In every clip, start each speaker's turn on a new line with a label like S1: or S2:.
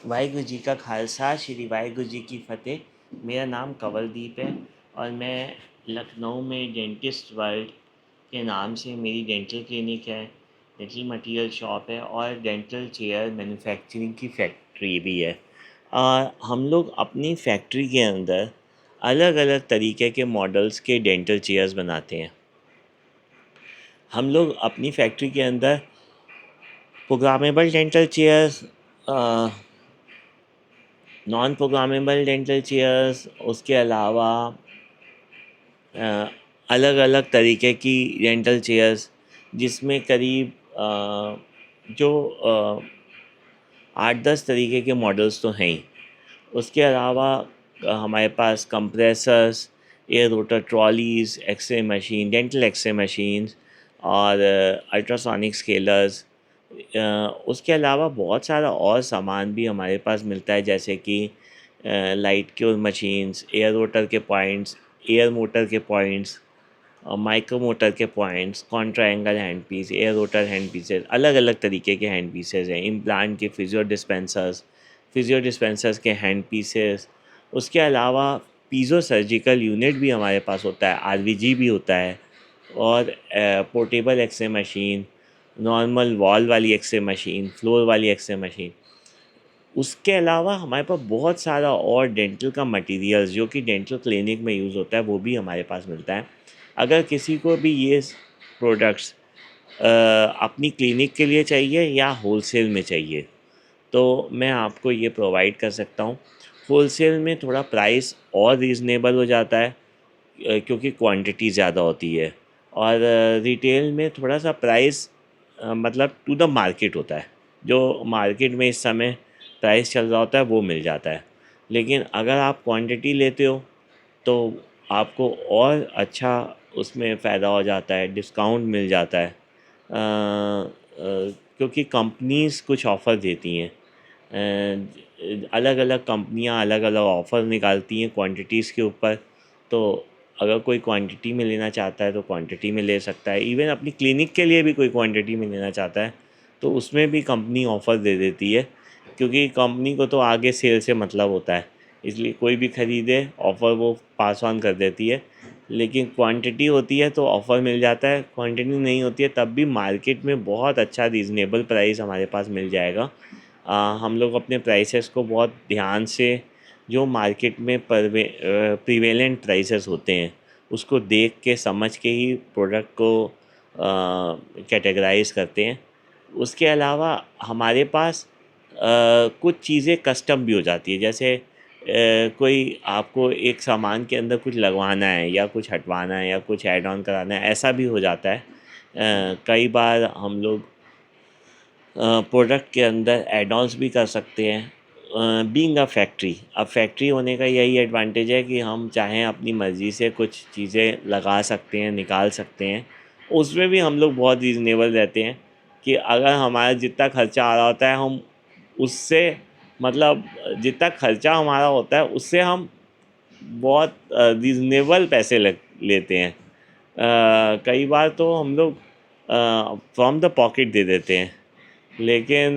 S1: वाहिगुरू जी का खालसा श्री वाहिगुरू जी की फ़तेह। मेरा नाम कंवलदीप है और मैं लखनऊ में डेंटिस्ट वर्ल्ड के नाम से मेरी डेंटल क्लिनिक है, डेंटल मटेरियल शॉप है और डेंटल चेयर मैन्युफैक्चरिंग की फैक्ट्री भी है। हम लोग अपनी फैक्ट्री के अंदर अलग अलग तरीके के मॉडल्स के डेंटल चेयर्स बनाते हैं। हम लोग अपनी फैक्ट्री के अंदर programmable dental chairs, non programmable dental chairs, उसके अलावा अलग अलग तरीके की डेंटल चेयर्स जिसमें करीब जो 8-10 तरीके के मॉडल्स तो हैं ही। उसके अलावा हमारे पास compressors, air rotor trolleys, x ray machine, dental x ray machines और अल्ट्रासोनिक स्केलर्स। उसके अलावा बहुत सारा और सामान भी हमारे पास मिलता है, जैसे कि light cure machines, air rotor के पॉइंट्स, एयर मोटर के पॉइंट्स, माइक्रो मोटर के points, contra angle hand piece, air rotor hand pieces, अलग अलग तरीके के हैंड पीसेस हैं। इम्प्लांट के फिजियो डिस्पेंसर्स के हैंड पीसेस। उसके अलावा पीज़ो सर्जिकल यूनिट भी हमारे पास होता है, आरवीजी भी होता है और portable x-ray machine, normal wall वाली एक्सरे मशीन, फ्लोर वाली एक्सरे मशीन। उसके अलावा हमारे पास बहुत सारा और डेंटल का मटेरियल्स जो कि डेंटल क्लिनिक में यूज़ होता है वो भी हमारे पास मिलता है। अगर किसी को भी ये प्रोडक्ट्स अपनी क्लिनिक के लिए चाहिए या होलसेल में चाहिए तो मैं आपको ये प्रोवाइड कर सकता हूँ। होलसेल में थोड़ा प्राइस और रीज़नेबल हो जाता है क्योंकि क्वांटिटी ज़्यादा होती है और रिटेल में थोड़ा सा प्राइस मतलब टू द मार्केट होता है। जो मार्केट में इस समय प्राइस चल रहा होता है वो मिल जाता है। लेकिन अगर आप क्वांटिटी लेते हो तो आपको और अच्छा उसमें फ़ायदा हो जाता है, डिस्काउंट मिल जाता है। क्योंकि कंपनीज़ कुछ ऑफ़र देती हैं। अलग अलग कंपनियां अलग अलग ऑफ़र निकालती हैं क्वांटिटीज़ के ऊपर। तो अगर कोई क्वांटिटी में लेना चाहता है तो क्वांटिटी में ले सकता है। इवन अपनी क्लिनिक के लिए भी कोई क्वांटिटी में लेना चाहता है तो उसमें भी कंपनी ऑफ़र दे देती है, क्योंकि कंपनी को तो आगे सेल से मतलब होता है, इसलिए कोई भी ख़रीदे ऑफ़र वो पास ऑन कर देती है। लेकिन क्वांटिटी होती है तो ऑफ़र मिल जाता है, क्वांटिटी नहीं होती है तब भी मार्केट में बहुत अच्छा रीज़नेबल प्राइस हमारे पास मिल जाएगा। हम लोग अपने प्राइसेस को बहुत ध्यान से, जो मार्केट में प्रीवेलेंट प्राइसेस होते हैं उसको देख के समझ के ही प्रोडक्ट को कैटेगराइज करते हैं। उसके अलावा हमारे पास कुछ चीज़ें कस्टम भी हो जाती है, जैसे कोई आपको एक सामान के अंदर कुछ लगवाना है या कुछ हटवाना है या कुछ ऐड ऑन कराना है, ऐसा भी हो जाता है। कई बार हम लोग प्रोडक्ट के अंदर एड ऑन्स भी कर सकते हैं। बीइंग अ फैक्ट्री, अब फैक्ट्री होने का यही एडवांटेज है कि हम चाहें अपनी मर्ज़ी से कुछ चीज़ें लगा सकते हैं, निकाल सकते हैं। उसमें भी हम लोग बहुत रीज़नेबल रहते हैं कि अगर हमारा जितना खर्चा आ रहा होता है हम उससे, मतलब जितना खर्चा हमारा होता है उससे हम बहुत रीज़नेबल पैसे लग लेते हैं। कई बार तो हम लोग फ्रॉम द पॉकेट दे देते हैं। लेकिन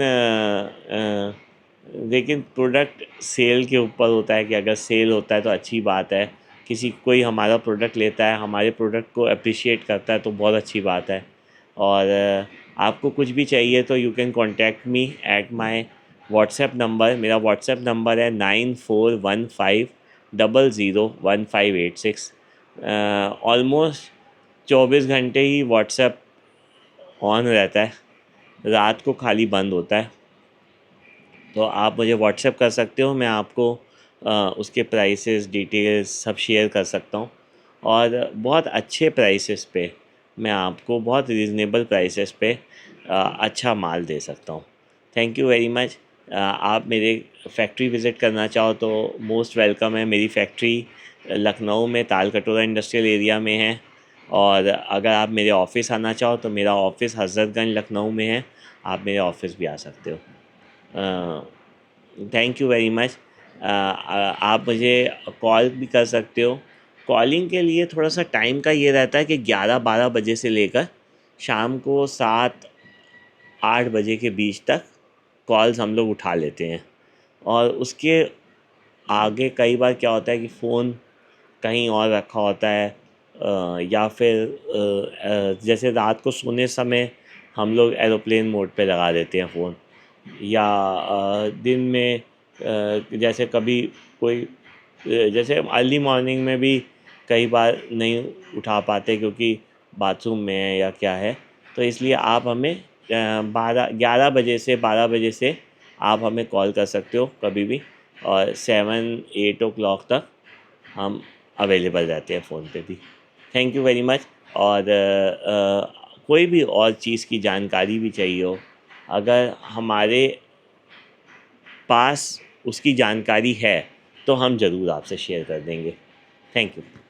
S1: लेकिन प्रोडक्ट सेल के ऊपर होता है कि अगर सेल होता है तो अच्छी बात है। किसी कोई हमारा प्रोडक्ट लेता है, हमारे प्रोडक्ट को अप्रिशिएट करता है तो बहुत अच्छी बात है। और आपको कुछ भी चाहिए तो you can contact me at my WhatsApp number. मेरा व्हाट्सएप नंबर है 9415001586। ऑलमोस्ट 24 घंटे ही व्हाट्सएप ऑन रहता है, रात को खाली बंद होता है। तो आप मुझे व्हाट्सएप कर सकते हो, मैं आपको उसके प्राइसेस डिटेल्स सब शेयर कर सकता हूँ और बहुत अच्छे प्राइसेस पे मैं आपको बहुत रीज़नेबल प्राइसेस पे अच्छा माल दे सकता हूँ। Thank you very much. आप मेरे फैक्ट्री विज़िट करना चाहो तो मोस्ट वेलकम है। मेरी फैक्ट्री लखनऊ में ताल कटोरा इंडस्ट्रियल एरिया में है और अगर आप मेरे ऑफ़िस आना चाहो तो मेरा ऑफ़िस हज़रतगंज लखनऊ में है, आप मेरे ऑफ़िस भी आ सकते हो। Thank you very much. आप मुझे कॉल भी कर सकते हो। कॉलिंग के लिए थोड़ा सा टाइम का ये रहता है कि 11-12 बजे से लेकर शाम को 7-8 बजे के बीच तक कॉल्स हम लोग उठा लेते हैं और उसके आगे कई बार क्या होता है कि फ़ोन कहीं और रखा होता है, या फिर जैसे रात को सोने समय हम लोग एरोप्लेन मोड पे लगा देते हैं फ़ोन, या दिन में जैसे कभी कोई जैसे अर्ली मॉर्निंग में भी कई बार नहीं उठा पाते क्योंकि बाथरूम में है या क्या है। तो इसलिए आप हमें 12 से आप हमें कॉल कर सकते हो कभी भी, और 7-8 o'clock तक हम अवेलेबल रहते हैं फ़ोन पे भी। Thank you very much. और कोई भी और चीज़ की जानकारी भी चाहिए हो, अगर हमारे पास उसकी जानकारी है तो हम ज़रूर आपसे शेयर कर देंगे। Thank you.